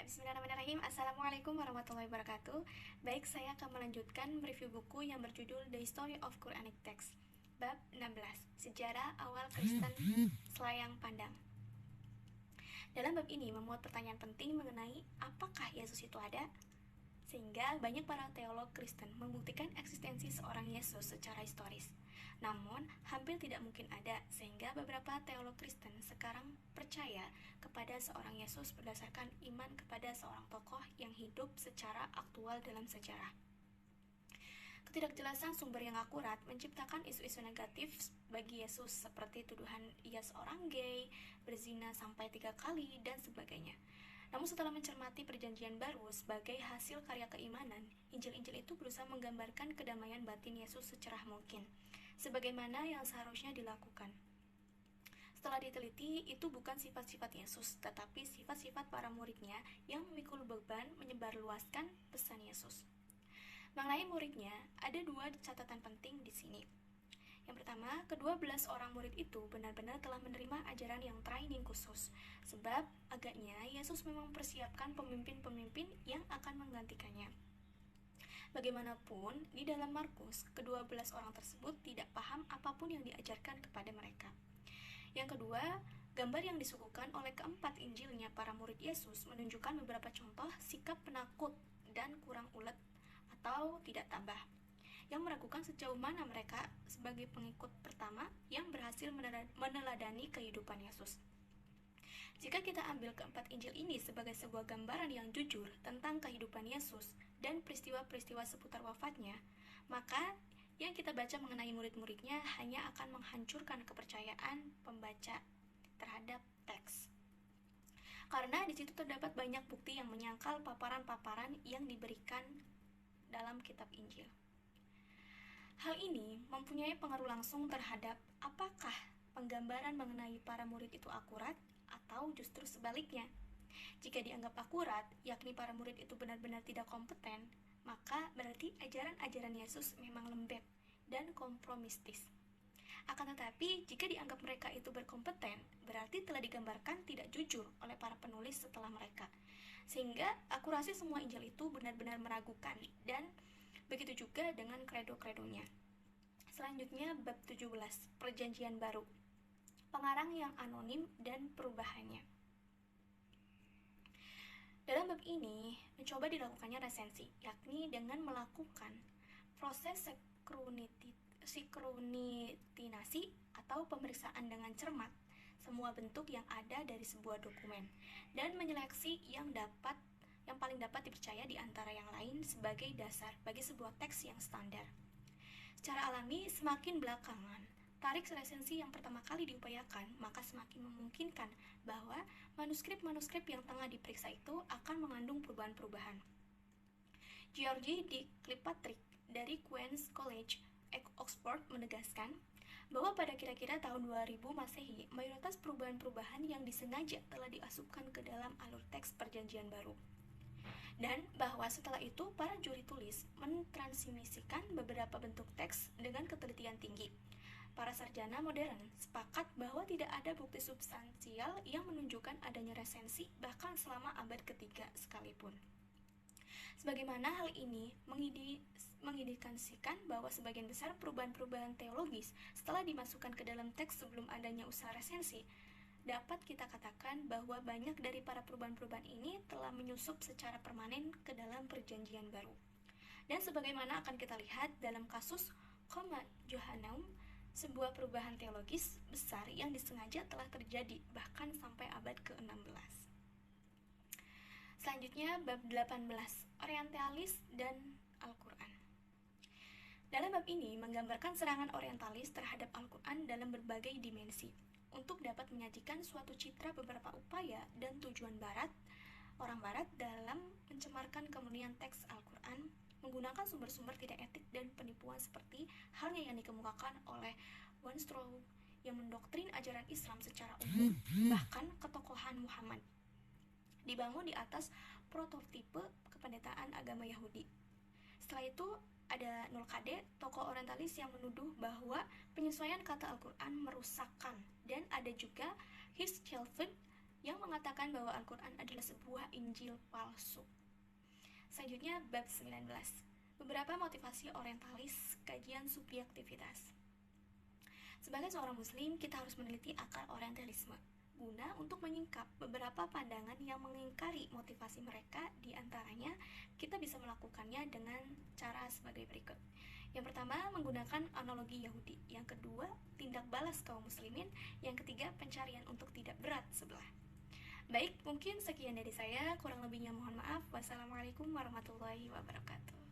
Bismillahirrahmanirrahim. Assalamualaikum warahmatullahi wabarakatuh. Baik, saya akan melanjutkan review buku yang berjudul The History of Quranic Text, bab 16, Sejarah Awal Kristen Selayang Pandang. Dalam bab ini memuat pertanyaan penting mengenai apakah Yesus itu ada, sehingga banyak para teolog Kristen membuktikan eksistensi seorang Yesus secara historis. Namun, hampir tidak mungkin ada, sehingga beberapa teolog Kristen sekarang percaya kepada seorang Yesus berdasarkan iman kepada seorang tokoh yang hidup secara aktual dalam sejarah. Ketidakjelasan sumber yang akurat menciptakan isu-isu negatif bagi Yesus seperti tuduhan ia seorang gay, berzina sampai 3 kali, dan sebagainya. Namun setelah mencermati perjanjian baru sebagai hasil karya keimanan, Injil-Injil itu berusaha menggambarkan kedamaian batin Yesus secerah mungkin, sebagaimana yang seharusnya dilakukan. Setelah diteliti, itu bukan sifat-sifat Yesus, tetapi sifat-sifat para muridnya yang memikul beban menyebarluaskan pesan Yesus. Mengenai muridnya, ada 2 catatan penting di sini. Yang pertama, ke-12 orang murid itu benar-benar telah menerima ajaran yang training khusus, sebab agaknya Yesus memang mempersiapkan pemimpin-pemimpin yang akan menggantikannya. Bagaimanapun, di dalam Markus, ke-12 orang tersebut tidak paham apapun yang diajarkan kepada mereka. Yang kedua, gambar yang disuguhkan oleh keempat Injilnya para murid Yesus menunjukkan beberapa contoh sikap penakut dan kurang ulet atau tidak tabah, yang meragukan sejauh mana mereka sebagai pengikut pertama yang berhasil meneladani kehidupan Yesus. Jika kita ambil keempat Injil ini sebagai sebuah gambaran yang jujur tentang kehidupan Yesus dan peristiwa-peristiwa seputar wafatnya, maka yang kita baca mengenai murid-muridnya hanya akan menghancurkan kepercayaan pembaca terhadap teks. Karena di situ terdapat banyak bukti yang menyangkal paparan-paparan yang diberikan dalam kitab Injil. Hal ini mempunyai pengaruh langsung terhadap apakah penggambaran mengenai para murid itu akurat atau justru sebaliknya. Jika dianggap akurat, yakni para murid itu benar-benar tidak kompeten, maka berarti ajaran-ajaran Yesus memang lembek dan kompromistis. Akan tetapi, jika dianggap mereka itu berkompeten, berarti telah digambarkan tidak jujur oleh para penulis setelah mereka. Sehingga akurasi semua Injil itu benar-benar meragukan, dan begitu juga dengan kredo-kredonya. Selanjutnya, bab 17, Perjanjian Baru. Pengarang yang anonim dan perubahannya. Dalam bab ini, mencoba dilakukannya resensi, yakni dengan melakukan proses sinkronisasi atau pemeriksaan dengan cermat semua bentuk yang ada dari sebuah dokumen dan menyeleksi yang paling dapat dipercaya di antara yang lain sebagai dasar bagi sebuah teks yang standar. Secara alami, semakin belakangan tarik resensi yang pertama kali diupayakan, maka semakin memungkinkan bahwa manuskrip-manuskrip yang tengah diperiksa itu akan mengandung perubahan-perubahan. George D. Kilpatrick dari Queen's College Oxford menegaskan bahwa pada kira-kira tahun 2000 Masehi, mayoritas perubahan-perubahan yang disengaja telah diasupkan ke dalam alur teks Perjanjian Baru. Dan bahwa setelah itu para juri tulis mentransmisikan beberapa bentuk teks dengan ketelitian tinggi. Para sarjana modern sepakat bahwa tidak ada bukti substansial yang menunjukkan adanya resensi bahkan selama abad ketiga sekalipun. Sebagaimana hal ini mengindikasikan bahwa sebagian besar perubahan-perubahan teologis setelah dimasukkan ke dalam teks sebelum adanya usaha resensi, dapat kita katakan bahwa banyak dari para perubahan-perubahan ini telah menyusup secara permanen ke dalam Perjanjian Baru. Dan sebagaimana akan kita lihat dalam kasus Coma Johanneum, sebuah perubahan teologis besar yang disengaja telah terjadi bahkan sampai abad ke-16. Selanjutnya, bab 18, Orientalis dan Al-Quran. Dalam bab ini menggambarkan serangan orientalis terhadap Al-Quran dalam berbagai dimensi, untuk dapat menyajikan suatu citra beberapa upaya dan tujuan orang Barat dalam mencemarkan kemurnian teks Al-Quran, menggunakan sumber-sumber tidak etik dan penipuan seperti halnya yang dikemukakan oleh Weintraub yang mendoktrin ajaran Islam secara umum, bahkan ketokohan Muhammad, dibangun di atas prototipe kependetaan agama Yahudi. Setelah itu ada Nulkade, tokoh orientalis yang menuduh bahwa penyesuaian kata Al-Quran merusakkan, dan ada juga Hirschfeld yang mengatakan bahwa Al-Quran adalah sebuah Injil palsu. Selanjutnya, bab 19. Beberapa motivasi orientalis, kajian subjektivitas. Sebagai seorang muslim, kita harus meneliti akar orientalisme guna untuk menyingkap beberapa pandangan yang mengingkari motivasi mereka. Di antaranya, kita bisa melakukannya dengan cara sebagai berikut. Yang pertama, menggunakan analogi Yahudi. Yang kedua, tindak balas kaum muslimin. Yang ketiga, pencarian untuk tidak berat sebelah. Baik, mungkin sekian dari saya. Kurang lebihnya mohon maaf. Wassalamualaikum warahmatullahi wabarakatuh.